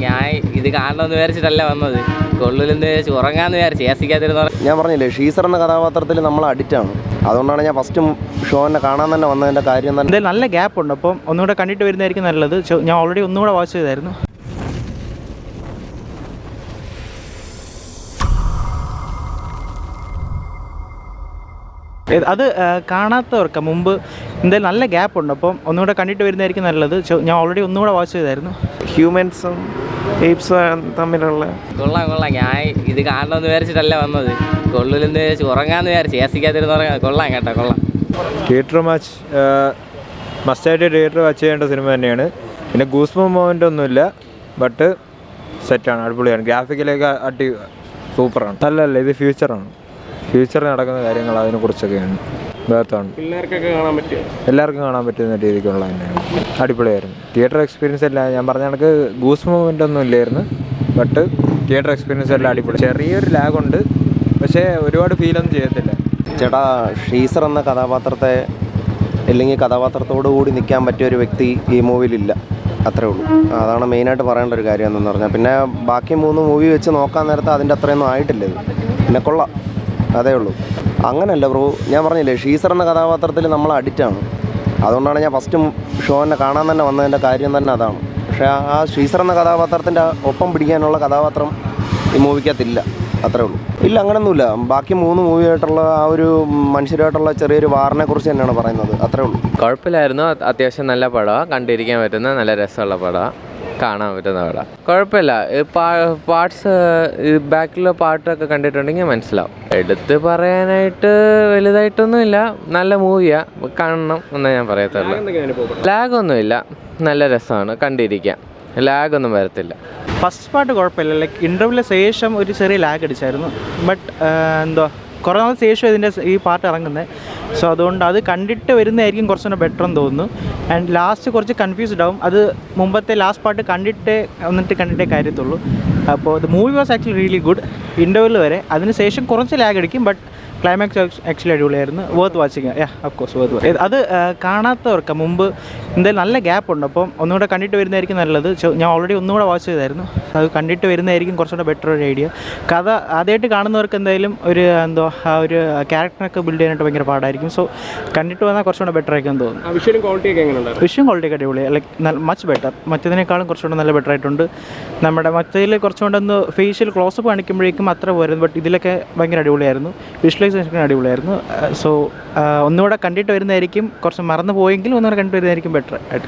ഞാൻ ഇത് കാണണമെന്ന് വിചാരിച്ചിട്ടല്ല വന്നത്, കൊള്ളിലെന്ന് വിചാരിച്ച് ഉറങ്ങാന്ന് വിചാരിച്ചു ഏസിക്കാതിരുന്ന. ഞാൻ പറഞ്ഞില്ലേ, ഷീസർ എന്ന കഥാപാത്രത്തിൽ നമ്മൾ അഡിക്റ്റാണ്. അതുകൊണ്ടാണ് ഞാൻ ഫസ്റ്റ് ഷോനെ കാണാൻ തന്നെ വന്നതിൻ്റെ കാര്യം തന്നെ. എന്തായാലും നല്ല ഗ്യാപ്പ് ഉണ്ട്, അപ്പം ഒന്നുകൂടെ കണ്ടിട്ട് വരുന്നതായിരിക്കും നല്ലത്. ഞാൻ ഓൾറെഡി ഒന്നുകൂടെ വാച്ച് ചെയ്തായിരുന്നു. അത് കാണാത്തവർക്ക് മുമ്പ് എന്തായാലും നല്ല ഗ്യാപ്പ് ഉണ്ട്, അപ്പം ഒന്നുകൂടെ കണ്ടിട്ട് വരുന്നതായിരിക്കും നല്ലത്. ഞാൻ ഓൾറെഡി ഒന്നുകൂടെ വാച്ച് ചെയ്തായിരുന്നു. ഹ്യൂമൻസും എയ്പ്സും തമ്മിലുള്ള കൊള്ളാം. ഞാൻ ഇത് കാണണമെന്ന് വിചാരിച്ചിട്ടല്ല വന്നത്, കൊള്ളിലെന്ന് വിചാരിച്ച് ഉറങ്ങാന്ന് വിചാരിച്ചു ഏസിക്കാതിരുന്ന. കൊള്ളാം കേട്ടോ, കൊള്ളാം. തിയേറ്റർ മാച്ച് മസ്റ്റായിട്ട് തിയേറ്റർ വാച്ച് ചെയ്യേണ്ട സിനിമ തന്നെയാണ്. പിന്നെ ഗൂസ്ബം മൊമെൻ്റ് ഒന്നുമില്ല, ബട്ട് സെറ്റാണ്, അടിപൊളിയാണ്. ഗ്രാഫിക്കലൊക്കെ സൂപ്പറാണ്. അല്ലല്ല, ഇത് ഫ്യൂച്ചറാണ്. ഫ്യൂച്ചറിൽ നടക്കുന്ന കാര്യങ്ങൾ അതിനെക്കുറിച്ചൊക്കെയാണ്. ബേർത്താണ്, എല്ലാവർക്കും കാണാൻ പറ്റുന്ന രീതിക്കുള്ള തന്നെയാണ്. അടിപൊളിയായിരുന്നു. തിയേറ്റർ എക്സ്പീരിയൻസ് എല്ലാം ഞാൻ പറഞ്ഞ കണക്ക് ഗൂസ് മൊമെൻ്റ് ഒന്നും ഇല്ലായിരുന്നു, ബട്ട് തിയേറ്റർ എക്സ്പീരിയൻസ് എല്ലാം അടിപൊളി. ചെറിയൊരു ലാഗുണ്ട്, പക്ഷേ ഒരുപാട് ഫീലൊന്നും ചെയ്യത്തില്ല. ചേട്ടാ, ഷീസർ എന്ന കഥാപാത്രത്തെ അല്ലെങ്കിൽ കഥാപാത്രത്തോടു കൂടി നിൽക്കാൻ പറ്റിയ ഒരു വ്യക്തി ഈ മൂവിയിലില്ല, അത്രേ ഉള്ളൂ. അതാണ് മെയിനായിട്ട് പറയേണ്ട ഒരു കാര്യം എന്ന് പറഞ്ഞാൽ. പിന്നെ ബാക്കി 3 മൂവി വെച്ച് നോക്കാൻ നേരത്തെ അതിൻ്റെ അത്രയൊന്നും ആയിട്ടില്ല ഇത്. പിന്നെ കൊള്ളാം, അതേ ഉള്ളൂ. അങ്ങനെയല്ല ബ്രോ, ഞാൻ പറഞ്ഞില്ലേ, ഷീസർ എന്ന കഥാപാത്രത്തിൽ നമ്മൾ അഡിക്റ്റാണ്. അതുകൊണ്ടാണ് ഞാൻ ഫസ്റ്റ് ഷോനെ കാണാൻ തന്നെ വന്നതിൻ്റെ കാര്യം തന്നെ അതാണ്. പക്ഷേ ആ ഷീസർ എന്ന കഥാപാത്രത്തിൻ്റെ ഒപ്പം പിടിക്കാനുള്ള കഥാപാത്രം ഈ മൂവിക്കകത്തില്ല, അത്രേ ഉള്ളൂ. ഇല്ല, അങ്ങനെയൊന്നുമില്ല. ബാക്കി 3 മൂവിയായിട്ടുള്ള ആ ഒരു മനുഷ്യരായിട്ടുള്ള ചെറിയൊരു വാറിനെ കുറിച്ച് തന്നെയാണ് പറയുന്നത്, അത്രേ ഉള്ളൂ. കുഴപ്പമില്ലായിരുന്നു. അത്യാവശ്യം നല്ല പടമാണ്, കണ്ടിരിക്കാൻ പറ്റുന്ന നല്ല രസമുള്ള പടമാണ്, കാണാൻ പറ്റുന്ന പടം. കുഴപ്പമില്ല. പാർട്സ് ബാക്കിലുള്ള പാട്ടൊക്കെ കണ്ടിട്ടുണ്ടെങ്കിൽ മനസ്സിലാവും. എടുത്ത് പറയാനായിട്ട് വലുതായിട്ടൊന്നുമില്ല, നല്ല മൂവിയാണ്, കാണണം എന്നേ ഞാൻ പറയത്തുള്ളൂ. ലാഗൊന്നുമില്ല, നല്ല രസമാണ്, കണ്ടിരിക്കാം, ലാഗൊന്നും വരത്തില്ല. ഫസ്റ്റ് പാർട്ട് കുഴപ്പമില്ല, ലൈക്ക് ഇൻ്റർവ്യൂവിന് ശേഷം ഒരു ചെറിയ ലാഗ് അടിച്ചായിരുന്നു. ബട്ട് എന്തോ കുറേ നാൾ ശേഷം ഇതിൻ്റെ ഈ പാർട്ട് ഇറങ്ങുന്നത്. സോ അതുകൊണ്ട് അത് കണ്ടിട്ട് വരുന്നതായിരിക്കും കുറച്ചുകൂടെ ബെറ്റർ എന്ന് തോന്നുന്നു. ആൻഡ് ലാസ്റ്റ് കുറച്ച് കൺഫ്യൂസ്ഡ് ആവും, അത് മുമ്പത്തെ ലാസ്റ്റ് പാർട്ട് കണ്ടിട്ടേ കാര്യത്തുള്ളൂ. അപ്പോൾ the movie was actually really good ഇൻ്റർവ്യൂവിൽ വരെ. അതിന് ശേഷം കുറച്ച് ലാഗ് അടിക്കും, ബട്ട് ക്ലൈമാക്സ് ആക്ച്വലി അടിപൊളിയായിരുന്നു. വേർത്ത് വാച്ചിങ്, ഓഫ് കോഴ്സ് വേർത്ത്. അത് കാണാത്തവർക്ക് മുമ്പ് എന്തായാലും നല്ല ഗ്യാപ്പ് ഉണ്ട്, അപ്പം ഒന്നുകൂടെ കണ്ടിട്ട് വരുന്നതായിരിക്കും നല്ലത്. ഞാൻ ഓൾറെഡി ഒന്നുകൂടെ വാച്ച് ചെയ്തായിരുന്നു. അത് കണ്ടിട്ട് വരുന്നതായിരിക്കും കുറച്ചുകൂടെ ബെറ്റർ ഒരു ഐഡിയ. കഥ ആദ്യമായിട്ട് കാണുന്നവർക്ക് എന്തായാലും ആ ഒരു ക്യാരക്ടറൊക്കെ ബിൽഡ് ചെയ്യാനായിട്ട് ഭയങ്കര പാടായിരിക്കും. സോ കണ്ടിട്ട് വന്നാൽ കുറച്ചുകൂടെ ബെറ്റർ ആയിരിക്കും തോന്നുന്നു. വിഷ്വൽ ക്വാളിറ്റി ഒക്കെ അടിപൊളിയാണ്, ലൈക്ക് മച്ച് ബെറ്റർ. മറ്റതിനേക്കാളും കുറച്ചുകൂടെ നല്ല ബെറ്റർ ആയിട്ടുണ്ട്. നമ്മുടെ മറ്റതിൽ കുറച്ചുകൂടെ ഒന്ന് ഫേഷ്യൽ ക്ലോസപ്പ് കാണിക്കുമ്പോഴേക്കും അത്ര പോരായിരുന്നു, ബട്ട് ഇതിലൊക്കെ ഭയങ്കര അടിപൊളിയായിരുന്നു. വിഷ്വലൈസേഷൻ അടിപൊളിയായിരുന്നു. സോ ഒന്നുകൂടെ കണ്ടിട്ട് വരുന്നതായിരിക്കും, കുറച്ച് മറന്നു പോയെങ്കിൽ ഒന്നുകൂടെ കണ്ടിട്ട് വരുന്നതായിരിക്കും ബെറ്റർ ആയിട്ട്.